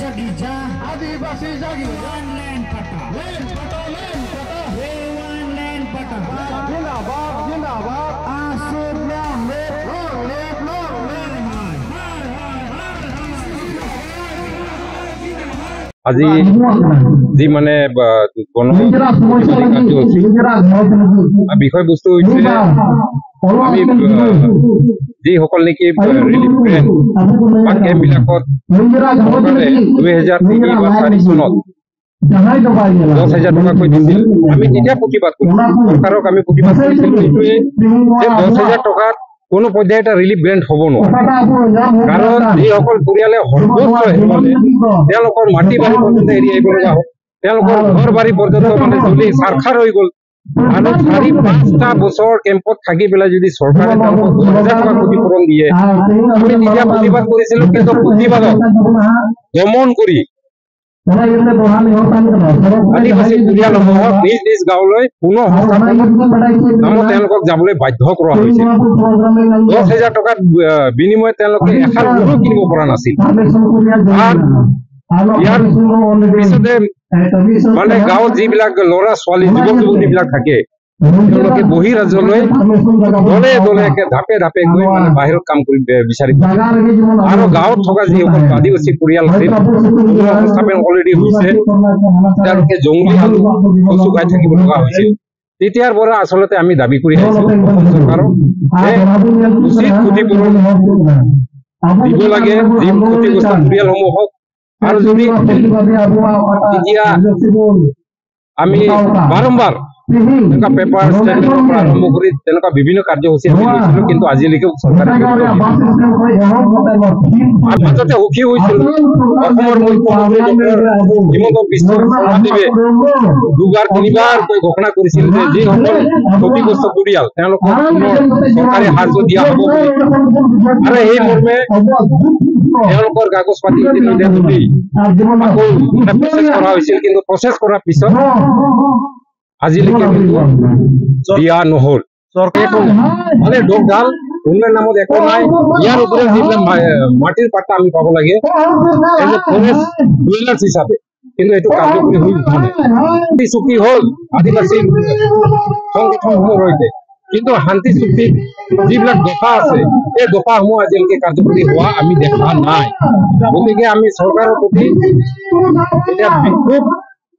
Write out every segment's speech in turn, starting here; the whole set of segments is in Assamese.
जगीचा आदिवासी जागी वन लैंड पटा वन लैंड पटा जिंदाबाद जिंदाबाद आसिफ আজি যি মানে বিষয়বস্তু হৈছে আমি যিসকল নেকি ৰিলিফ গ্ৰেণ্ট বা কেম্পবিলাকত চৰকাৰে 2003 বা 4 চনত 10,000 টকাকৈ দিছিল। আমি তেতিয়া প্ৰতিবাদ কৰিছিলোঁ, চৰকাৰক আমি প্ৰতিবাদ কৰিছিলোঁ এইটোৱে যে 10,000 টকাত কোনো পৰ্যায়ে এটা ৰিলিফ গ্ৰেণ্ট হ'ব নোৱাৰে। কাৰণ যিসকল পৰিয়ালে সৰ্বোচ্চ হেৰুৱালে তেওঁলোকৰ মাটি বাৰী পৰ্যন্ত এৰি আহিব লগা হ'ল, তেওঁলোকৰ ঘৰ বাৰী পৰ্যন্ত মানে জ্বলি চাৰখাৰ হৈ গ'ল। আৰু 4-5টা বছৰ কেম্পত থাকি পেলাই যদি চৰকাৰে তেওঁলোকক 10,000 টকা ক্ষতিপূৰণ দিয়ে, আমি তেতিয়া প্ৰতিবাদ কৰিছিলোঁ। কিন্তু প্ৰতিবাদক দমন কৰি আদিবাসী পৰিয়ালসমূহক নিজ নিজ গাঁৱলৈ পুনৰ সংস্থাপনৰ নামত তেওঁলোকক যাবলৈ বাধ্য কৰা হৈছিল। 10,000 টকাৰ বিনিময়ত তেওঁলোকে এষাৰ গৰু কিনিব পৰা নাছিল। ইয়াৰ পিছতে মানে গাঁৱত যিবিলাক ল'ৰা ছোৱালী যুৱক যুৱতীবিলাক থাকে তেওঁলোকে বহিৰাজ্যলৈ দলে দলে ধাপে ধাপে গৈ মানে বাহিৰত কাম কৰি বিচাৰি আৰু গাঁৱত থকা যিসকল আদিবাসী পৰিয়াল আছিল সংস্থাপন অলৰেডি হৈছে, তেওঁলোকে জংগলী আলু কচু খাই থাকিব লগা হৈছিল। তেতিয়াৰ পৰা আচলতে আমি দাবী কৰি আহিছো অসম চৰকাৰক যে উচিত ক্ষতিপূৰণ দিব লাগে যি ক্ষতিগ্ৰস্ত পৰিয়ালসমূহক। আৰু যদি এতিয়া আমি বাৰম্বাৰ তেনেকুৱা পেপাৰ ষ্টেটমেণ্টৰ পৰা আৰম্ভ কৰি তেনেকুৱা বিভিন্ন কাৰ্যসূচী আমি লৈছিলোঁ, কিন্তু আজিলৈকে চৰকাৰে মাজতে সুখী হৈছিল অসমৰ মুখ্যমন্ত্ৰী হিমন্ত বিশ্ব শৰ্মাদেৱে দুবাৰ তিনিবাৰকৈ ঘোষণা কৰিছিল যে যিসকল ক্ষতিগ্ৰস্ত পৰিয়াল তেওঁলোকক পুনৰ চৰকাৰে সাহায্য দিয়া হ'ব বুলি। আৰু এই মৰ্মে তেওঁলোকৰ কাগজ পাতি ইতিমধ্যে তুলি আকৌ এটা প্ৰচেছ কৰা হৈছিল, কিন্তু প্ৰচেছ কৰাৰ পিছত আজিলৈকে দিয়া নহল। মানে ডকডাল উন্নয়ন নামত একো নাই। ইয়াৰ উপৰি যিবিলাক মাটিৰ পাট্টা আমি পাব লাগে ফৰেষ্ট ডুৱেলাৰ্ছ হিচাপে, কিন্তু এইটো কাৰ্যকৰী হৈ উঠা নাই। চুক্তি হ'ল আদিবাসী সংগঠনসমূহৰ সৈতে, কিন্তু শান্তি চুক্তিত যিবিলাক দফা আছে এই দফাসমূহ আজিলৈকে কাৰ্যকৰী হোৱা আমি দেখা নাই। গতিকে আমি চৰকাৰৰ প্ৰতি এতিয়া বিক্ষোভ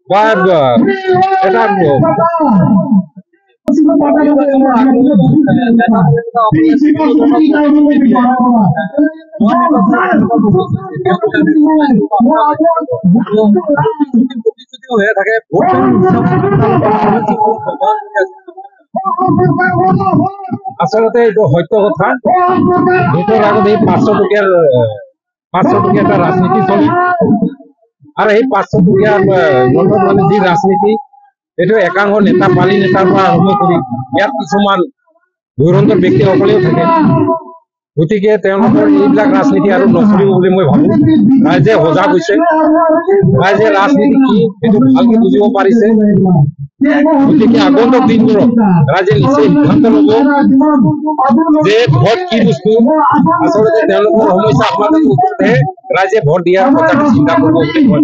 বা এটা হয়ে থাকে। আচলতে এইটো সত্য কথা। ভোটৰ আগত এই 500 টকীয়া এটা ৰাজনীতি চলে, আৰু এই 500 টকীয়া নোটৰ মানে যি ৰাজনীতি এইটো একাংশ নেতা পালি নেতাৰ পৰা আৰম্ভ কৰি ইয়াত কিছুমান ধুৰন্ধৰ ব্যক্তিসকলেও থাকে। গতিকে তেওঁলোকৰ এইবিলাক ৰাজনীতি আৰু নচলিব বুলি মই ভাবো। ৰাইজে সজাগ হৈছে, ৰাইজে ৰাজনীতি কি এইটো ভালকে বুজিব পাৰিছে। গতিকে আগন্তুক দিনবোৰত ৰাইজে নিশ্চয় সিদ্ধান্ত ল'ব যে ভোট কি বস্তু। আচলতে তেওঁলোকৰ সমস্যা সমাধান কৰোঁতে ৰাইজে ভোট দিয়াৰ কথাটো চিন্তা কৰিব বুলি মই